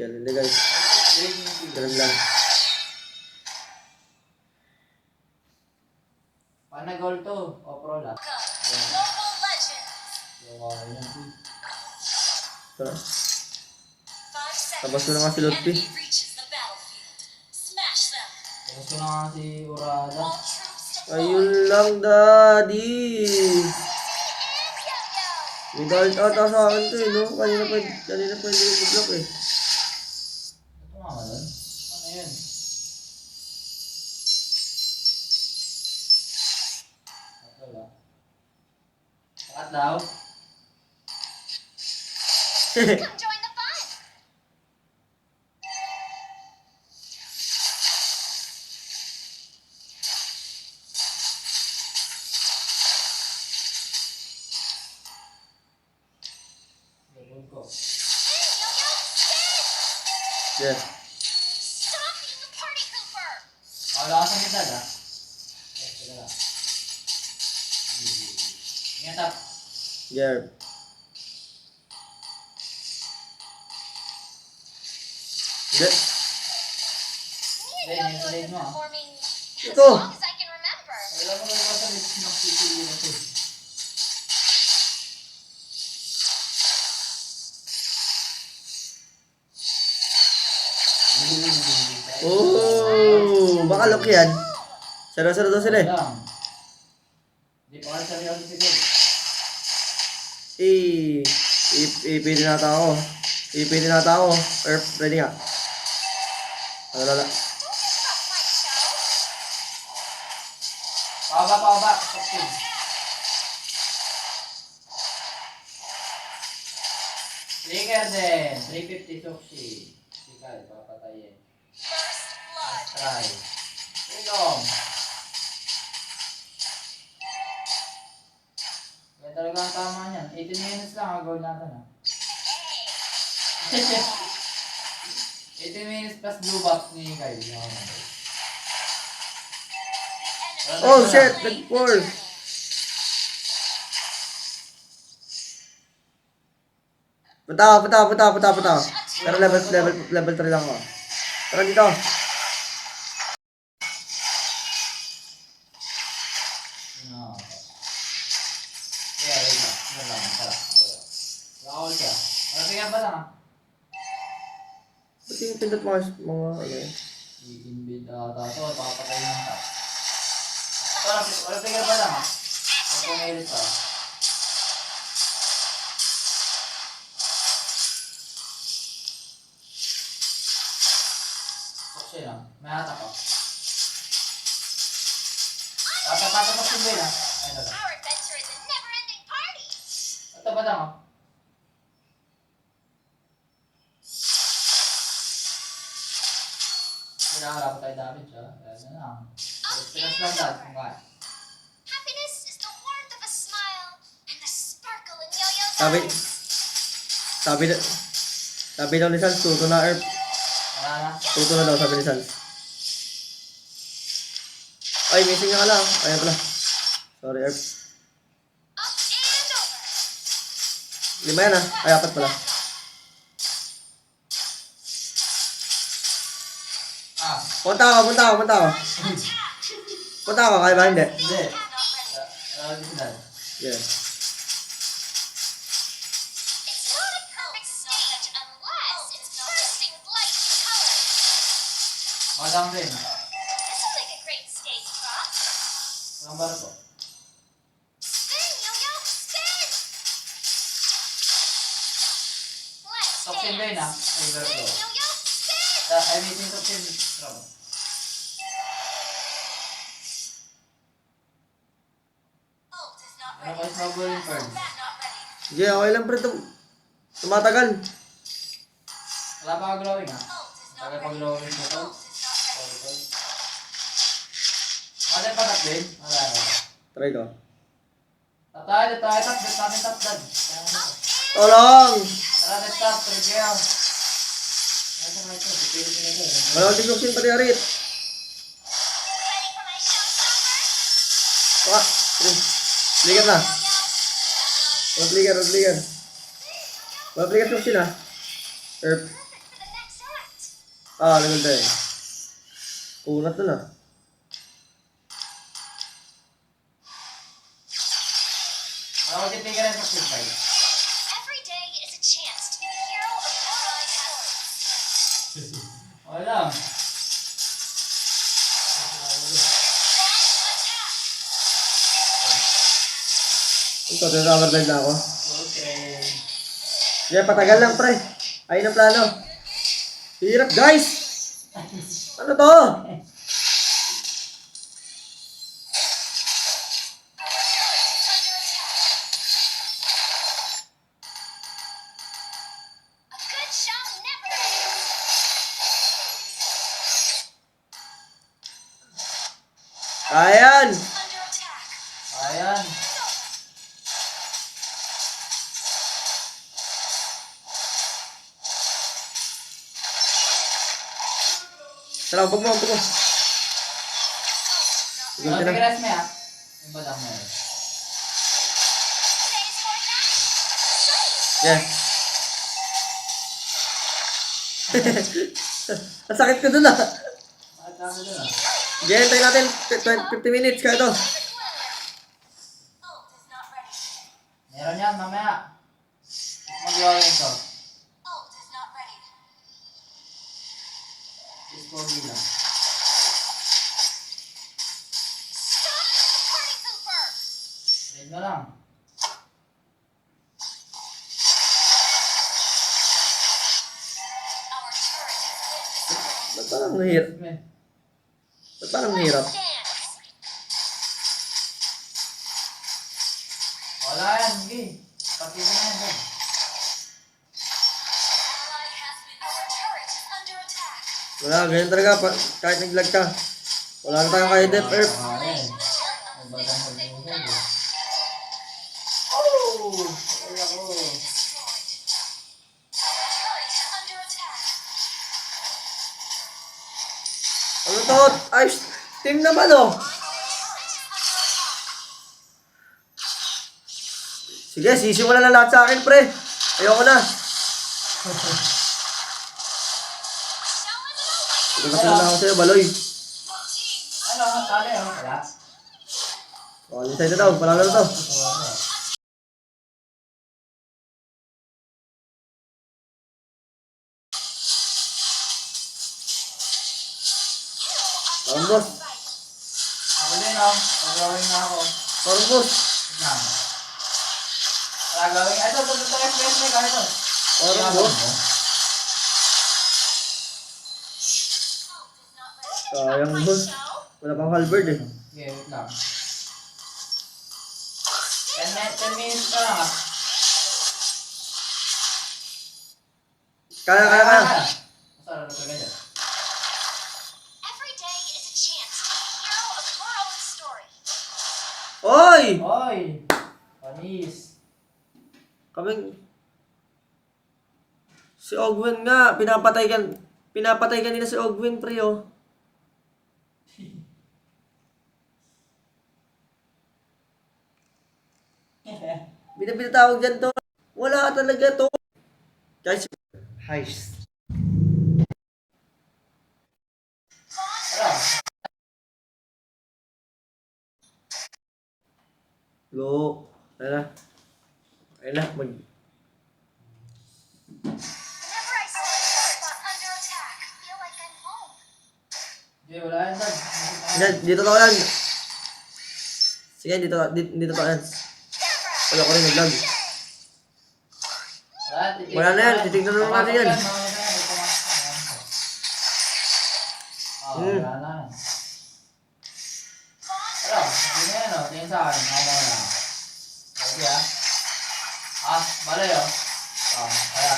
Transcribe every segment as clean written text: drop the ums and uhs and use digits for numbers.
cycle. Hindi guys. Ganun lang. Paano goal to? O pro lang? Tara. Tapos ko na nga si Lord P. Tapos ko na nga si Urada. Ayun lang, daddy. May galit ata sa akin to eh, no? Kanina pa hindi ko mag-block eh. Ito nga ba doon? Ano yun? Ito ba? Sakat daw? Gagawin ko. Yeah. Wala ka sa mitad ah. Teka lang. Ingat up. Yeah. Hindi. Hindi, yung tuloy mo ah. Ito. Alam mo naman sa makikili na ito. Oh, baka lock yan. Sara-sara daw sila eh. Hindi pa kasi sabi ako siguro. Pwede nata ako. Pwede nata ako. Earth, ready nga. Alala. Pababa. Stop. Trigger din. 350 Soxy. Sikal, papatayin. Let's try. Tingong. Kaya talaga ang tama niyan. 18 minutes lang gagawin natin ah. 18 minutes plus blue box ni Kyle. Oh shit, nag-fall. Punta. Pero level 3 lang ako. Tara dito. No. Yeah, wait lang. Wait lang. Tara. Lakol siya. Tingnan ba lang ah? Ba't yung pindot mga ano yun? I-invade ata ito. Papatay ng top. Tingnan ba lang ah? Huwag pumilit pa. Siya lang. May hatak ako. Tatapos yung bay lang. Ay, ito. Ito ba lang ako? Kailangan tayo damage ha. Ayan na lang. Pinas lang dahil kung kaya. Sabi daw ni Sans, tuto na Earth. Wala na. Tuto na daw, sabi ni Sans. Ay, missing na ka lang. Ayan pala. Sorry, Earth. 5 yan ah. Ay, 4 pala. Punta ako. Punta ako, kaya ba hindi? Hindi. Dito. Yeah. Madang din. Ang bar ko. Toxin din ah. Ay, bar ko. Ay, meeting toxin. Trouble. Ano ko is mabuling first? Sige, okay lang pre. Tumatagal. Wala pa ka-glowing ah. Tagal pag-glowing ko to. Wala pa tap din? Wala na. Try ko. Tap tayo. Tap natin tap dad. Tolong! Tara, let's tap. Trigger. Walang tisloksin pati arit. Wah, ligat na. Wag ligat sloksin ah. Earth. Level 10. Kunat na na. Ano ko tipigan ng top 5? Every day is a chance to be the hero of your own story. Okay lang. Ito, tinatower dive na ako. Okay. Yeah, patagal lang, pre. Ayun ang plano. Hirap, guys! Ano to? A good shot never fails. Ayan! Under attack. Ayan. Tara, huwag mo. Ano Sige, na. tipigas mo ya? Yung badang mo. Today's forecast. Yeah. Ang sakit ko dun ah. Bakit kami dun ah? Sige, hintayin natin 50 minutes kaya to. Ult is not ready. Meron yan, mamaya. Magawa yun to. Ult is not ready. Just 4 lang. Stop the party pooper. Read mo lang. Our turret has been Ba't parang nahirap? Ba't parang nahirap? dance. Wala yan, hindi. Pati mo na yan doon. Ally has been. Our turret is under attack. Wala, ganyan talaga. Kahit nag-lag ka. Wala na tayong kaya Death Earth. Ayan. Turn on Ang the badang things they will mag-usay. not. Oh! Ay ako. Destroyed. Our turret is under attack. Ano to? Ice team naman oh. Sige, sisimulan na lahat sa akin, pre. Ayoko na. Sige na ako sa'yo, baloy. Ano, tali oh. Wala. Oh, inside na daw. Palalo na to. Parang boss. Ako din oh. Mag-drawing na ako. Parang boss. Wait lang. Wala gawin. Ito, express mo kahit ito. Parang boss. Sayang boss. Wala pang halberd eh. Okay, wait lang. 10 minutes na lang ah. Kaya. Masarap na talaga dyan. Every day is a chance to be the hero of your own story. Oy! Oy! Panis. Kaming... Si Ogwen nga, pinapatay kanina si Ogwen, pre, oh. Binabitawag dyan to. Wala talaga to. Guys, heist. Ano? Lo. Ayun na, mag... Whenever I see a spot under attack, I feel like I'm home. Okay, wala yan dad. Yan, dito to yan. Sige, dito to yan. Wala ko rin nag-lag. Wala na yan, titignan na lang natin yan. Wala na. Ano? Hindi na yan o. Tingin sa akin. Ako muna. Okay ah. Balay o. Kaya.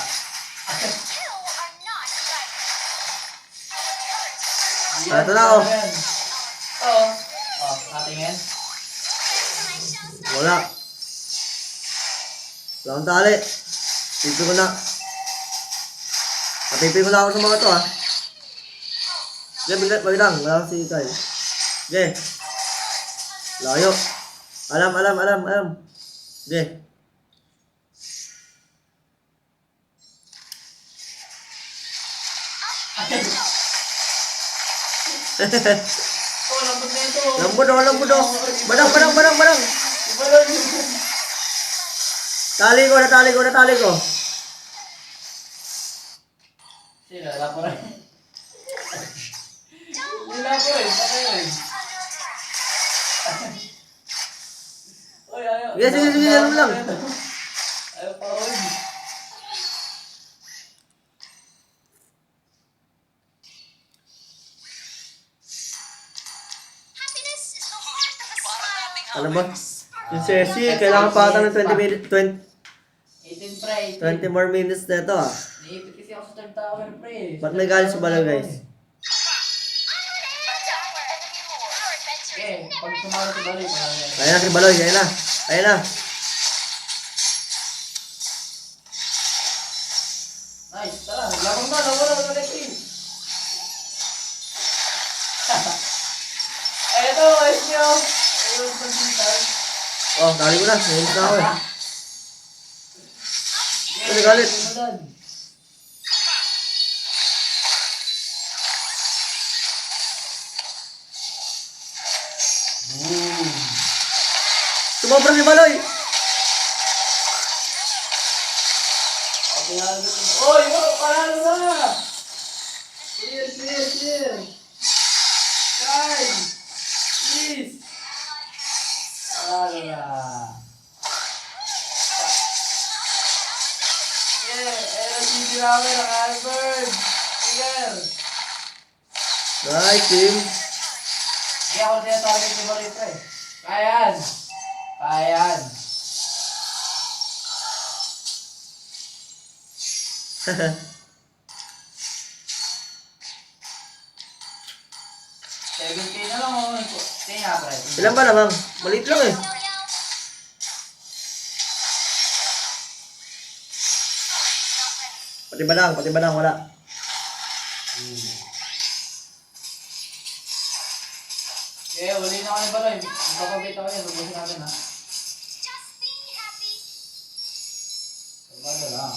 You are not right. Our turret is under attack. Ito na oh. Ito. Natingin. Can I show some? Wala. Wala akong tali. Pipi ko na. Papipi ko na ako sa mga to ha. Sige, wag lang. Wala si Kyle. Sige. Layo. Alam. Sige. Oh, lambot na ito. Lambot oh, lambot oh. Badang, badang, badang, badang. Ibalon. Tali ko, natali ko, natali ko. Sila, lapo rin. Sila po rin, patay rin. Uy, ayaw. Sige, sige, sige, ano lang. Ayaw pa rin. Happiness is the heart of a smile. Ano ba? Yung Ceci, kailangan pa ata ng 20 minutes, 18 pre, 20 more minutes na ito ah. Naipit kasi ako sa third tower pre. Ba't may galing sa balaw, guys? Okay, pag sumaro sa balik, Kaya na si Baloy, kaya na. Kaya na. nice, tara, labang na, labang na, team. Eto, ayos nyo. Ayun, pansintay. Oh, tali ko na. Ngayon na ako eh. Ano galit? Boom. Sumobra si Baloy. Okay, oy, panalo na! Clear, clear, clear! Guys! Please! Panalo na! Yeah, ayan ang TV namin, ang Albert! Clear! Nice, team. Hindi ako target ni Barito eh. Kayan! Kayan! K na lang ako. Kaya pre. Ilan ba naman? Maliit lang eh. Pati badang, wala. Okay, uli na ako ni Baloy. Magpapabit ako yan. Lubusin natin ha. Just being happy. Sabado lang.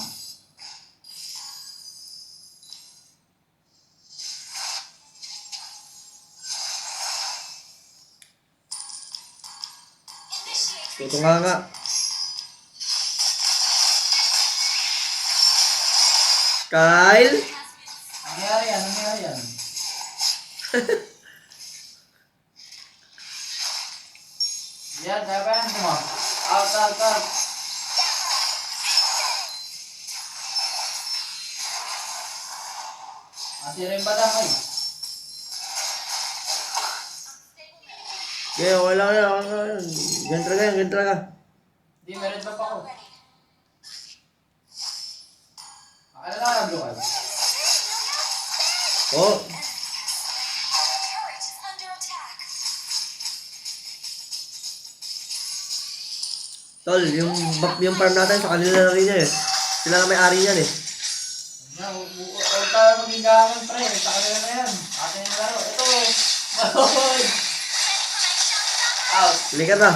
Initiate. Tuto nga. Kyle? Nangyari yan, nangyari yan. Yan, kaya ba yan? Come on. Out, out, out. Masira yung badang eh. Okay, okay lang yan, okay lang yan. Ganyan talaga yan, ganyan talaga. Hindi, meron ba pa ako? Akala na nag-blue kayo. Oh, Turret is under attack. tol, yung farm natin sa kanila na rin yan eh. Sila na may-ari yan eh. Huwag tayo magigangan pre. Sa kanila na yan. Atin yung laro. Ito. Maloy. Out. Likat na.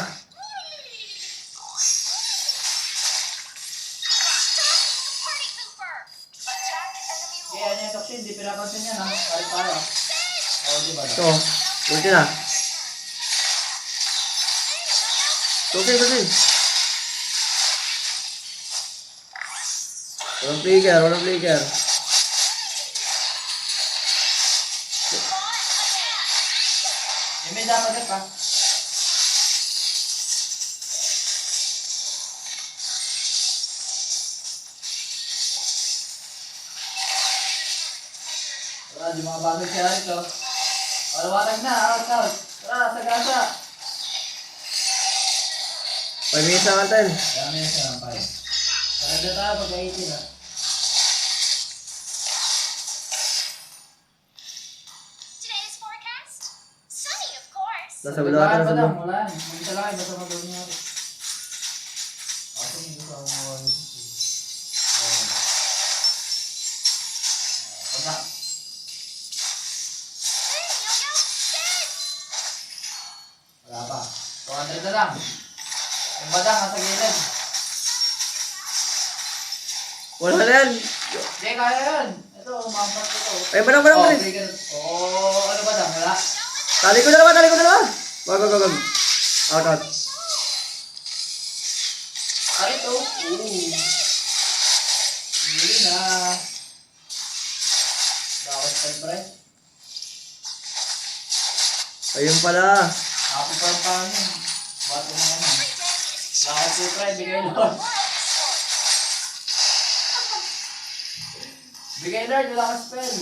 Party pooper. Attack enemy Kaya niya yung toxin. Hindi pinapansin yan ha. Kahit tayo. Oo, di ba? Ito, ulti na. Tusin. Walang flicker. May dapat ka pa. Tara, di mga bagay siya rito. Walawatag na, out. Tara, sa gasa. 5 minutes na natin. Kaya na yun siya ng 5. Tara na tayo pag-18 ha. Today's forecast? Sunny, of course. Nasa bilo natin, nasa bilo. Wala. Mag-isa lang, basta mag-gawin niya. Ako hindi ko sa mga wala. Hey, Yo-Yo, Sid! Wala pa. 200 na lang. Yung badang nasa gilid. Wala na yan. Hindi, kaya yan. Ito. ito, mampat ito. Ay, manang, manang, Oh, manang. trigger. Oh, ano ba dang? Wala? Tali ko dalawa, tali ko dalawa. Wag, wag, wag, wag. Out, out. Ay, ito. Ooh. Huli na. Bakit pa pre? Ayun pala. Ako pa yung paano. Bato na ano. Bakit si pre? Bigay Lord. Bigay Lord, wala ka spell.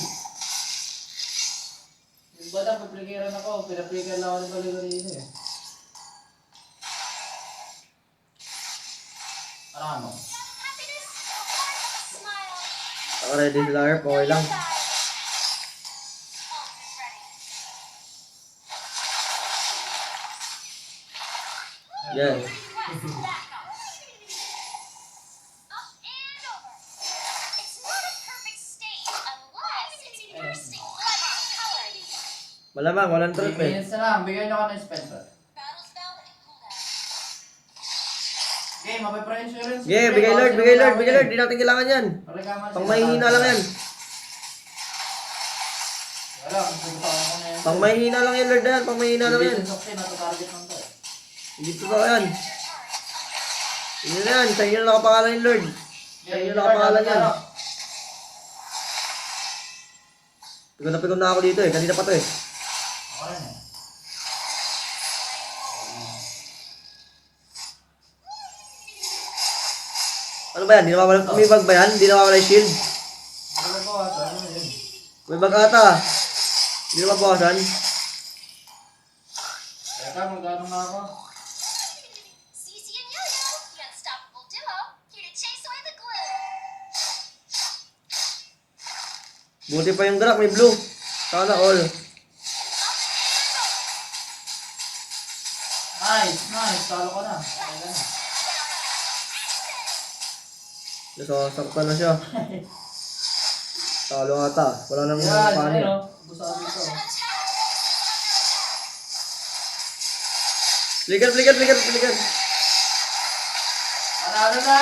Yung ba na, paplikiran ako. Pinaplikiran lang ako ng baligarino eh. Ano mo? Happiness is a heart of a smile. Ako ready sila, Herb. Okay lang. Ultimate ready. Yan. Request backup. Up and over. It's not a perfect state unless it's bursting blood and color. Malamang, walang 3 trip eh. minutes na lang. Bigyan nyo ka ng spell pre. Battle spell and cooldown. Okay, mapipa-insurance. Yeah, bigay Lord, bigay Lord, bigay Lord. Di natin kailangan yan. Pang mahihina lang yan. Wala, gusto ko na yan. Pang mahihina lang yan, Lord na yan. Pang mahihina lang yan. Natatarget lang to. Hindi totoo yan. Hindi na yan. Sa inyo na nakapangalan yung Lord. Sa inyo na nakapangalan yan. Pikon na ako dito eh. Kanina pa to eh. Ako rin eh. Ano ba yan? Di nawawala, may bag ba yan? Di nawawala yung shield? Ano ba ito? Ano yun? May bag ata. Di na mabawasan. Teka, magkano nga ako? Cece and Yo-Yo, the unstoppable duo, here to chase away the glue. Buti pa yung drak, may blue. Sana all. Nice, nice. Talo ko na. Okay na. Nasasaktan na siya. Talo ata. Wala nang Yan, panig. ayun o. Busa dito. Flicker, flicker, flicker, flicker. Panalo na!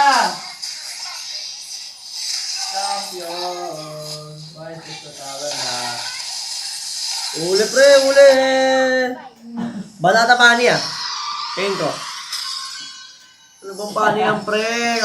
Champion! Why is this talo na? Uli pre, uli! Banata pani ah. Tingin ko. Ano bang pani yan pre?